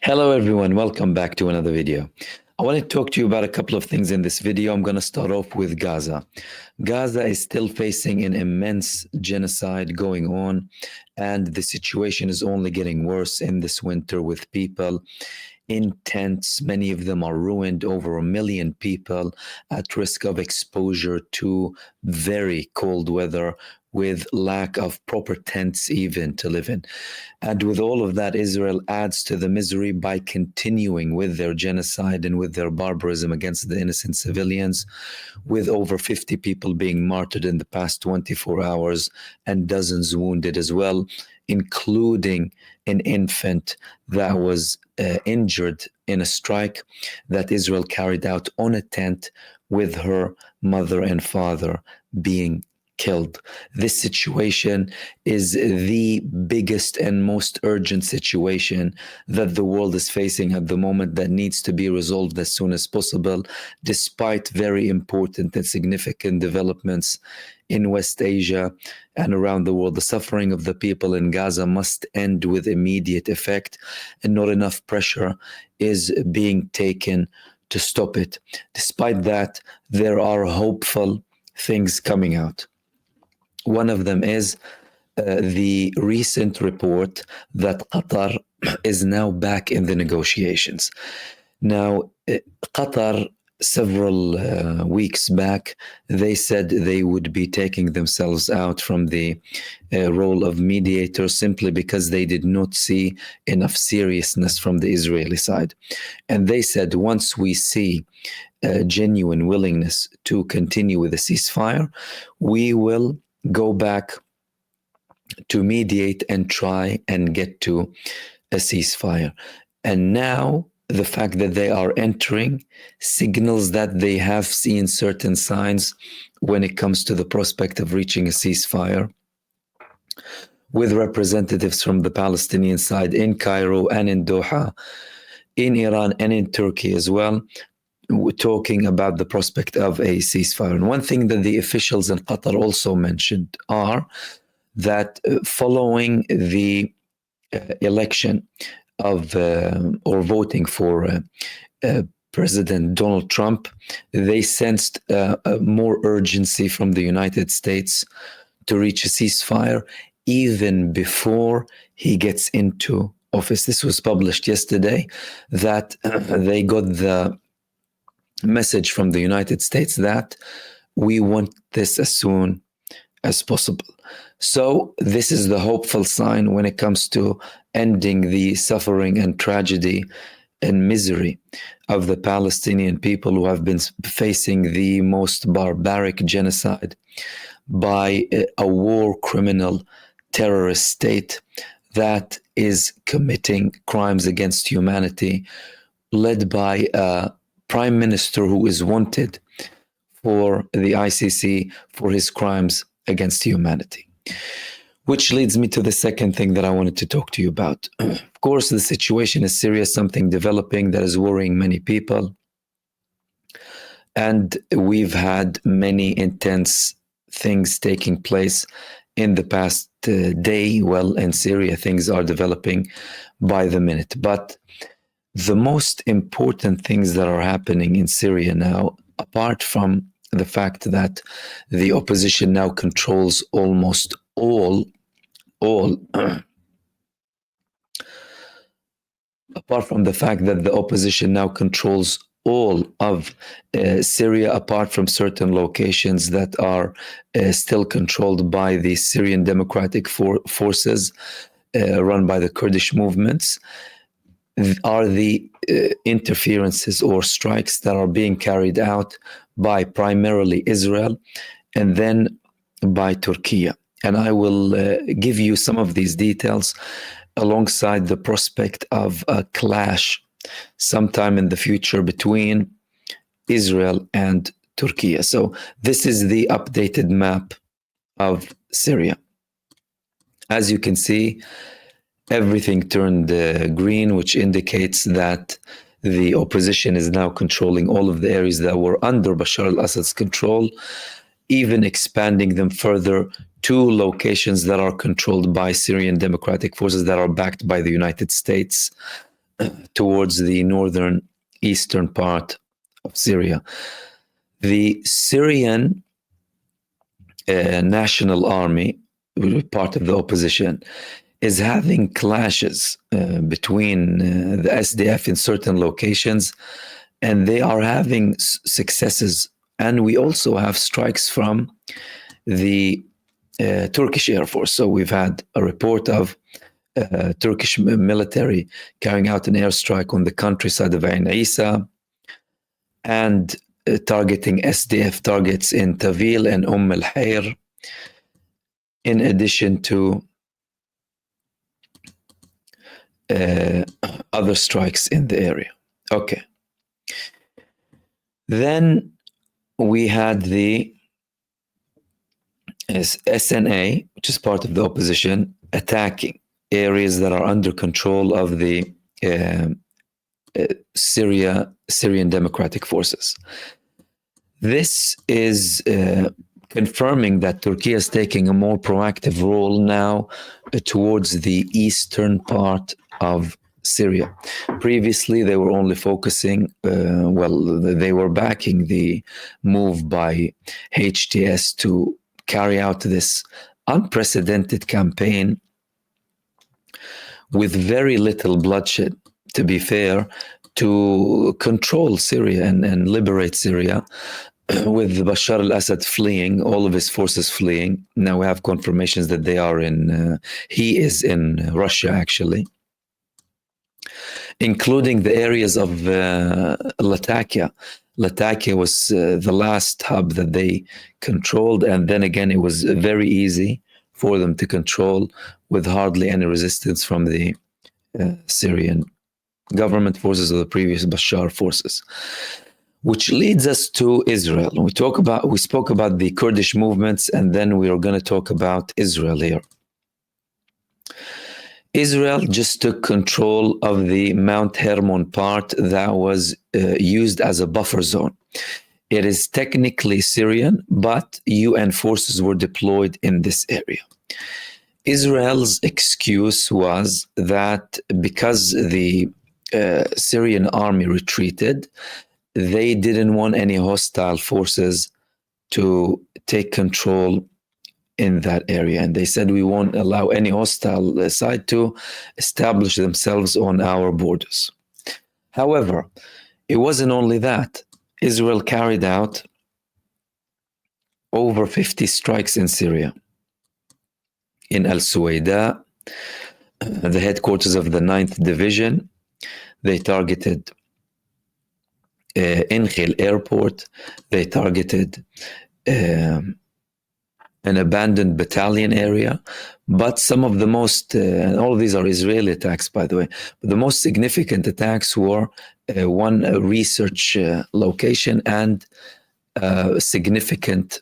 Hello everyone, welcome back to another video. I want to talk to you about a couple of things in this video. I'm going to start off with Gaza. Gaza is still facing an immense genocide going on, and the situation is only getting worse in this winter with people in tents. Many of them are ruined, over 1 million people at risk of exposure to very cold weather with lack of proper tents even to live in. And with all of that, Israel adds to the misery by continuing with their genocide and with their barbarism against the innocent civilians, with over 50 people being martyred in the past 24 hours and dozens wounded as well, including an infant that was injured in a strike that Israel carried out on a tent with her mother and father being killed. This situation is the biggest and most urgent situation that the world is facing at the moment that needs to be resolved as soon as possible, despite very important and significant developments in West Asia and around the world. The suffering of the people in Gaza must end with immediate effect, and not enough pressure is being taken to stop it. Despite that, there are hopeful things coming out. One of them is the recent report that Qatar is now back in the negotiations. Now, Qatar, several weeks back, they said they would be taking themselves out from the role of mediator simply because they did not see enough seriousness from the Israeli side. And they said, once we see a genuine willingness to continue with the ceasefire, we will go back to mediate and try and get to a ceasefire. And now the fact that they are entering signals that they have seen certain signs when it comes to the prospect of reaching a ceasefire, with representatives from the Palestinian side in Cairo and in Doha, in Iran and in Turkey as well, talking about the prospect of a ceasefire. And one thing that the officials in Qatar also mentioned are that following the election of or voting for President Donald Trump, they sensed more urgency from the United States to reach a ceasefire even before he gets into office. This was published yesterday, that they got the message from the United States that we want this as soon as possible. So this is the hopeful sign when it comes to ending the suffering and tragedy and misery of the Palestinian people who have been facing the most barbaric genocide by a war criminal terrorist state that is committing crimes against humanity, led by a prime minister who is wanted for the ICC for his crimes against humanity. Which leads me to the second thing that I wanted to talk to you about. Of course, the situation in Syria is something developing that is worrying many people. And we've had many intense things taking place in the past day. Well, in Syria, things are developing by the minute. But the most important things that are happening in Syria now, apart from the fact that the opposition now controls almost all apart from the fact that the opposition now controls all of Syria, apart from certain locations that are still controlled by the Syrian Democratic Forces run by the Kurdish movements, are the interferences or strikes that are being carried out by primarily Israel and then by Turkey. And I will give you some of these details alongside the prospect of a clash sometime in the future between Israel and Turkey. So this is the updated map of Syria. As you can see, everything turned green, which indicates that the opposition is now controlling all of the areas that were under Bashar al-Assad's control, even expanding them further to locations that are controlled by Syrian Democratic Forces that are backed by the United States towards the northern eastern part of Syria. The Syrian National Army, part of the opposition, is having clashes between the SDF in certain locations, and they are having successes. And we also have strikes from the Turkish Air Force. So we've had a report of Turkish military carrying out an airstrike on the countryside of Ain Isa and targeting SDF targets in Tawil and al Hayr, in addition to other strikes in the area. Okay. Then we had the SNA, which is part of the opposition, attacking areas that are under control of the Syrian Democratic Forces. This is confirming that Turkey is taking a more proactive role now towards the eastern part of Syria. Previously, they were only focusing, they were backing the move by HTS to carry out this unprecedented campaign with very little bloodshed, to be fair, to control Syria and liberate Syria, with Bashar al-Assad fleeing, all of his forces fleeing. Now we have confirmations that he is in Russia, actually, including the areas of Latakia. Latakia was the last hub that they controlled, and then again, it was very easy for them to control with hardly any resistance from the Syrian government forces or the previous Bashar forces. Which leads us to Israel. We spoke about the Kurdish movements, and then we are going to talk about Israel here. Israel just took control of the Mount Hermon part that was used as a buffer zone. It is technically Syrian, but UN forces were deployed in this area. Israel's excuse was that because the Syrian army retreated, they didn't want any hostile forces to take control in that area. And they said, we won't allow any hostile side to establish themselves on our borders. However, it wasn't only that. Israel carried out over 50 strikes in Syria. In Al-Suwaida, the headquarters of the 9th Division, they targeted Inkhil Airport. They targeted an abandoned battalion area. But some of the most, and all of these are Israeli attacks, by the way, but the most significant attacks were one research location and significant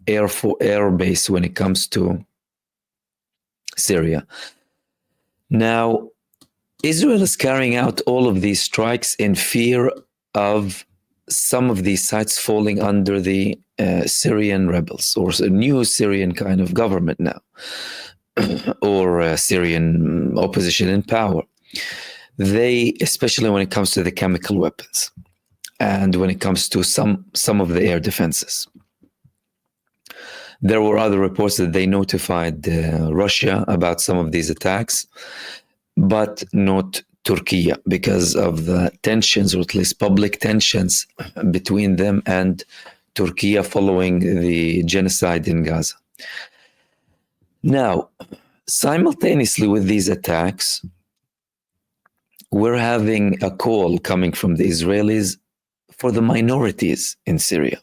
air base when it comes to Syria. Now, Israel is carrying out all of these strikes in fear of some of these sites falling under the Syrian rebels, or a new Syrian kind of government now, or Syrian opposition in power. They, especially when it comes to the chemical weapons and when it comes to some of the air defenses. There were other reports that they notified Russia about some of these attacks, but not Turkey, because of the tensions, or at least public tensions, between them and Turkey following the genocide in Gaza. Now, simultaneously with these attacks, we're having a call coming from the Israelis for the minorities in Syria.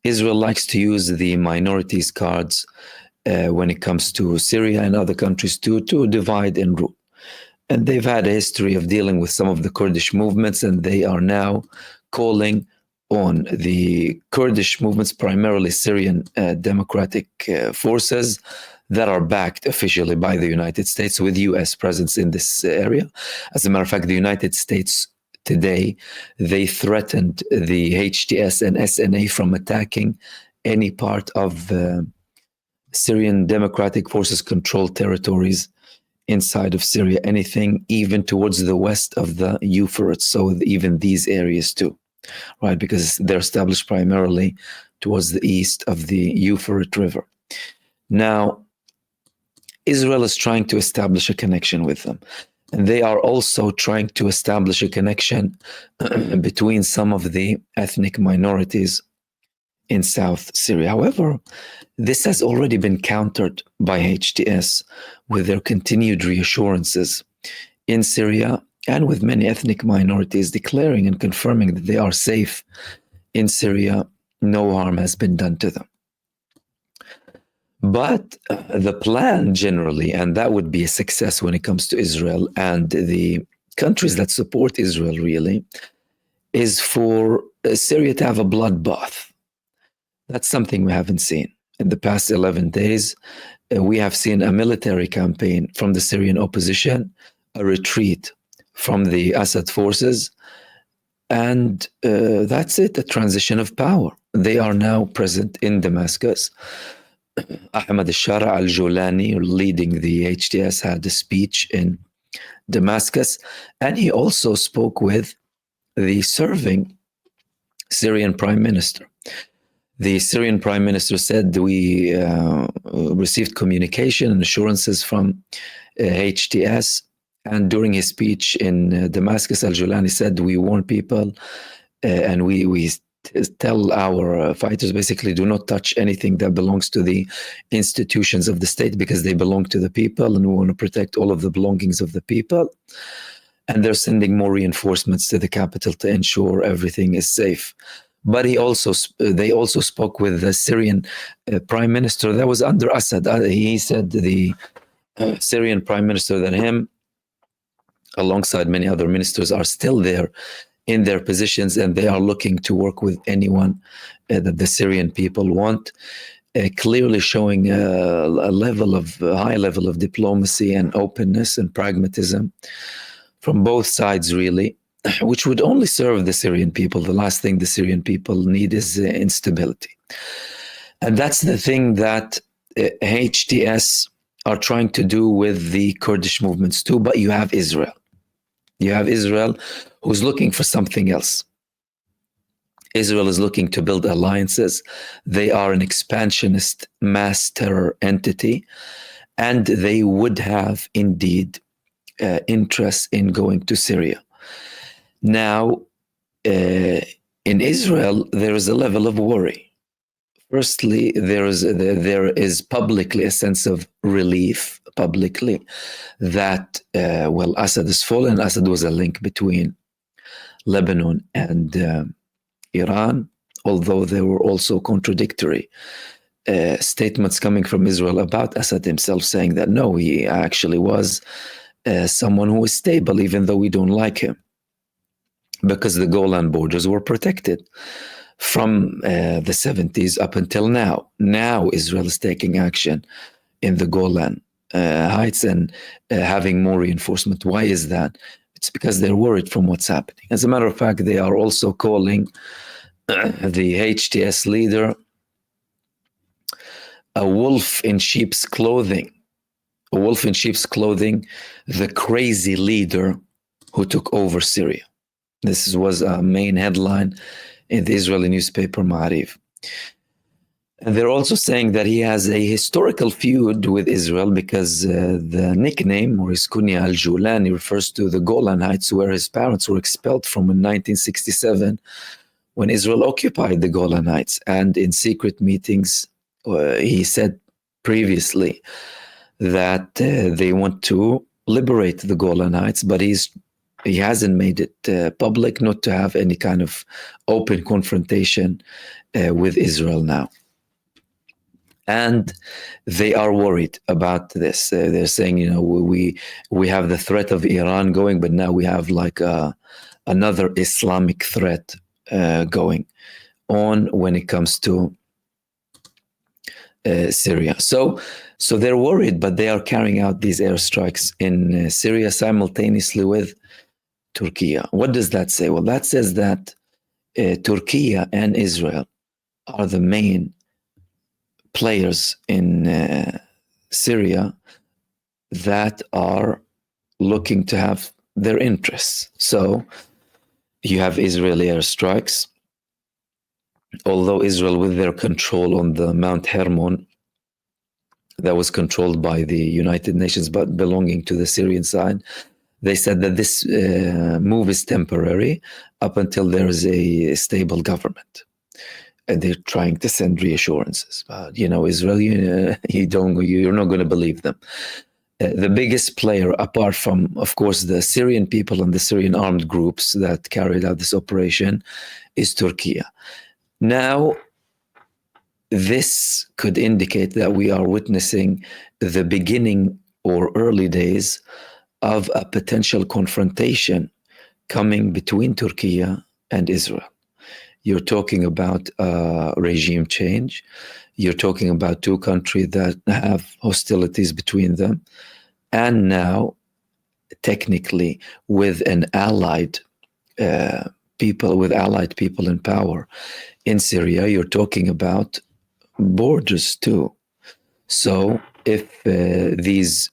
Israel likes to use the minorities cards when it comes to Syria and other countries to divide and rule. And they've had a history of dealing with some of the Kurdish movements, and they are now calling on the Kurdish movements, primarily Syrian democratic forces that are backed officially by the United States, with US presence in this area. As a matter of fact, the United States today, they threatened the HTS and SNA from attacking any part of Syrian Democratic Forces controlled territories inside of Syria, anything even towards the west of the Euphrates, so even these areas too, right? Because they're established primarily towards the east of the Euphrates River. Now, Israel is trying to establish a connection with them. And they are also trying to establish a connection between some of the ethnic minorities in South Syria. However, this has already been countered by HTS with their continued reassurances in Syria and with many ethnic minorities declaring and confirming that they are safe in Syria. No harm has been done to them. But the plan generally, and that would be a success when it comes to Israel and the countries that support Israel really, is for Syria to have a bloodbath. That's something we haven't seen. In the past 11 days, we have seen a military campaign from the Syrian opposition, a retreat from the Assad forces, and that's it, a transition of power. They are now present in Damascus. Ahmad al-Shara al-Jolani, leading the HTS, had a speech in Damascus, and he also spoke with the serving Syrian prime minister. The Syrian prime minister said, we received communication and assurances from HTS, and during his speech in Damascus, al-Jolani said, we warn people and we tell our fighters, basically, do not touch anything that belongs to the institutions of the state, because they belong to the people, and we want to protect all of the belongings of the people. And they're sending more reinforcements to the capital to ensure everything is safe. But they also spoke with the Syrian prime minister that was under Assad. He said, the Syrian prime minister, that him, alongside many other ministers, are still there in their positions, and they are looking to work with anyone that the Syrian people want, clearly showing a high level of diplomacy and openness and pragmatism from both sides, really, which would only serve the Syrian people. The last thing the Syrian people need is instability. And that's the thing that HTS are trying to do with the Kurdish movements too. But you have Israel. You have Israel who's looking for something else. Israel is looking to build alliances. They are an expansionist mass terror entity, and they would have indeed interest in going to Syria. Now, in Israel, there is a level of worry. Firstly, there is publicly a sense of relief, publicly, that, Assad is fallen. Assad was a link between Lebanon and Iran, although there were also contradictory statements coming from Israel about Assad himself, saying that no, he actually was someone who is stable, even though we don't like him, because the Golan borders were protected from the 70s up until now. Now Israel is taking action in the Golan Heights and having more reinforcement. Why is that? It's because they're worried from what's happening. As a matter of fact, they are also calling the HTS leader a wolf in sheep's clothing. A wolf in sheep's clothing, the crazy leader who took over Syria. This was a main headline in the Israeli newspaper Ma'arif. And they're also saying that he has a historical feud with Israel because the nickname, or his kunya al-Julani, refers to the Golan Heights, where his parents were expelled from in 1967 when Israel occupied the Golan Heights. And in secret meetings, he said previously that they want to liberate the Golan Heights, but he hasn't made it public, not to have any kind of open confrontation with Israel now. And they are worried about this. They're saying, we have the threat of Iran going, but now we have like another Islamic threat going on when it comes to Syria. So they're worried, but they are carrying out these airstrikes in Syria simultaneously with Turkey. What does that say? Well, that says that Turkey and Israel are the main players in Syria that are looking to have their interests. So you have Israeli airstrikes, although Israel, with their control on the Mount Hermon, that was controlled by the United Nations but belonging to the Syrian side, they said that this move is temporary up until there is a stable government. And they're trying to send reassurances. But, Israel, you're not going to believe them. The biggest player, apart from, of course, the Syrian people and the Syrian armed groups that carried out this operation, is Turkey. Now, this could indicate that we are witnessing the beginning or early days of a potential confrontation coming between Turkey and Israel. You're talking about regime change. You're talking about two countries that have hostilities between them. And now, technically, with allied people in power in Syria, you're talking about borders too. So if these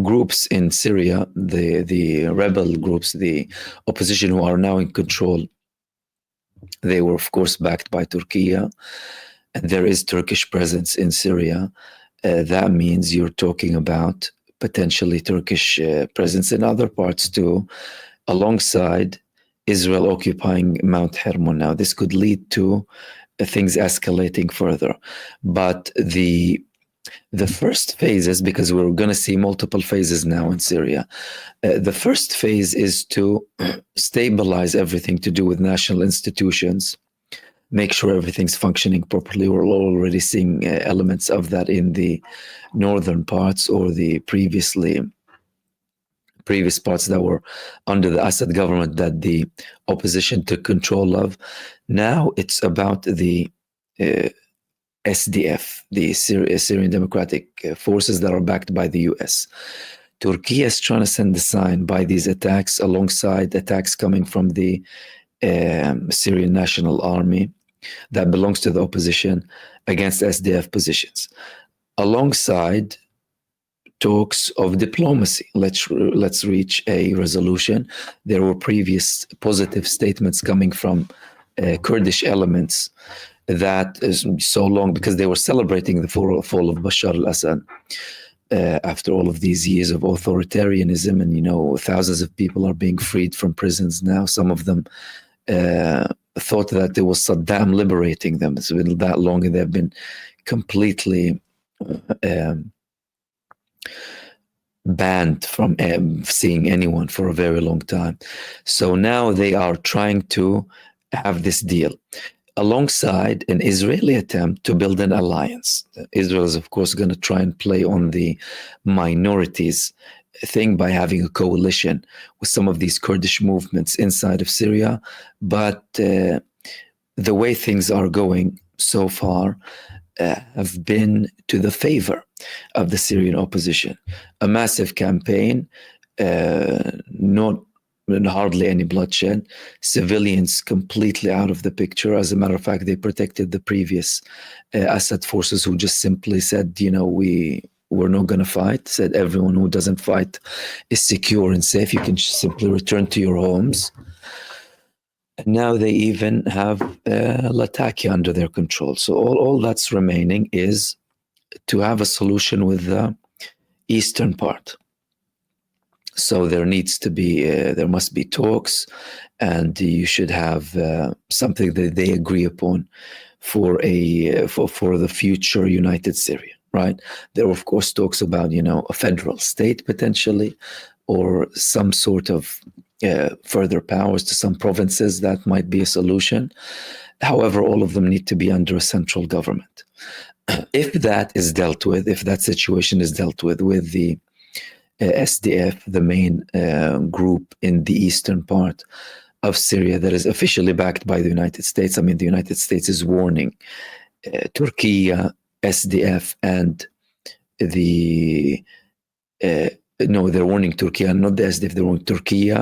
groups in Syria, the rebel groups, the opposition who are now in control, they were, of course, backed by Turkey, and there is Turkish presence in Syria. That means you're talking about potentially Turkish presence in other parts too, alongside Israel occupying Mount Hermon. Now, this could lead to things escalating further. But the first phases, because we're going to see multiple phases now in Syria, the first phase is to stabilize everything to do with national institutions, make sure everything's functioning properly. We're already seeing elements of that in the northern parts or the previous parts that were under the Assad government that the opposition took control of. Now it's about the SDF, the Syrian Democratic Forces that are backed by the US. Turkey is trying to send a sign by these attacks, alongside attacks coming from the Syrian National Army that belongs to the opposition against SDF positions, alongside talks of diplomacy. Let's reach a resolution. There were previous positive statements coming from Kurdish elements that is so long, because they were celebrating the fall of Bashar al-Assad after all of these years of authoritarianism, and thousands of people are being freed from prisons now. Some of them thought that it was Saddam liberating them. It's been that long, and they've been completely banned from seeing anyone for a very long time. So now they are trying to have this deal alongside an Israeli attempt to build an alliance. Israel is, of course, going to try and play on the minorities thing by having a coalition with some of these Kurdish movements inside of Syria. But the way things are going so far have been to the favor of the Syrian opposition. A massive campaign, not hardly any bloodshed, civilians completely out of the picture. As a matter of fact, they protected the previous Assad forces, who just simply said, we're not going to fight, said everyone who doesn't fight is secure and safe. You can simply return to your homes. And now they even have Latakia under their control. So all that's remaining is to have a solution with the eastern part. So there must be talks, and you should have something that they agree upon for the future united Syria, right? There are, of course, talks about, a federal state potentially, or some sort of further powers to some provinces. That might be a solution. However, all of them need to be under a central government. If that is dealt with, if that situation is dealt with the SDF, the main group in the eastern part of Syria that is officially backed by the United States. I mean, the United States is warning Turkey, SDF, and they're warning Turkey, not the SDF, they're warning Turkey,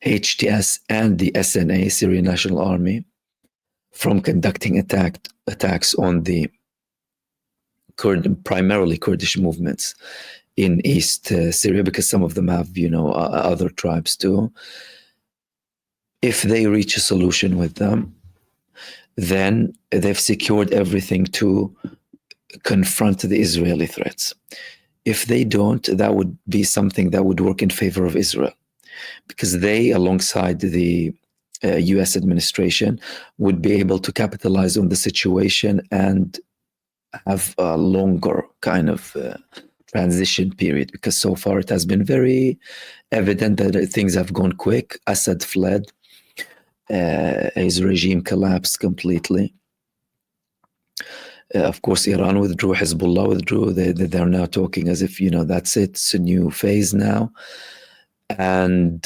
HTS, and the SNA, Syrian National Army, from conducting attacks on the primarily Kurdish movements in East Syria, because some of them have, other tribes too. If they reach a solution with them, then they've secured everything to confront the Israeli threats. If they don't, that would be something that would work in favor of Israel, because they, alongside the US administration, would be able to capitalize on the situation and have a longer kind of transition period, because so far it has been very evident that things have gone quick. Assad fled, his regime collapsed completely. Of course, Iran withdrew, Hezbollah withdrew. They're now talking as if, that's it. It's a new phase now. And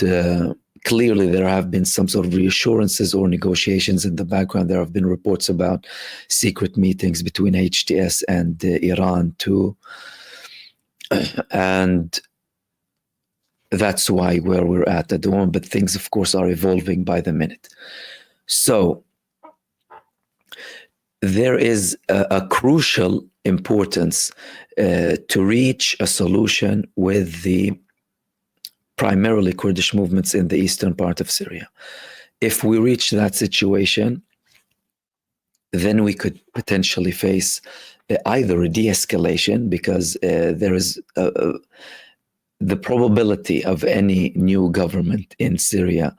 clearly there have been some sort of reassurances or negotiations in the background. There have been reports about secret meetings between HTS and Iran too. And that's why where we're at the moment. But things, of course, are evolving by the minute. So there is a crucial importance to reach a solution with the primarily Kurdish movements in the eastern part of Syria. If we reach that situation, then we could potentially face either a de-escalation, because there is the probability of any new government in Syria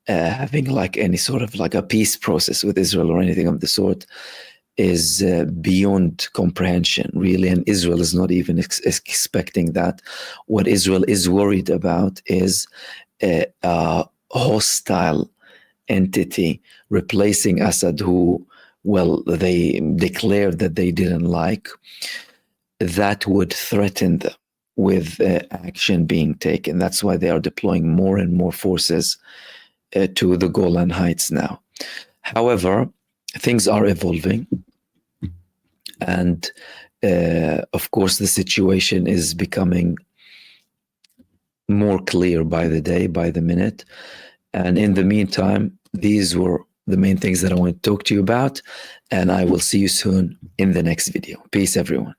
having like any sort of like a peace process with Israel or anything of the sort is beyond comprehension, really. And Israel is not even expecting that. What Israel is worried about is a hostile entity replacing Assad, who, well, they declared that they didn't like. That would threaten them with action being taken. That's why they are deploying more and more forces to the Golan Heights now. However, things are evolving, and of course the situation is becoming more clear by the day, by the minute. And in the meantime, these were the main things that I want to talk to you about, and I will see you soon in the next video. Peace, everyone.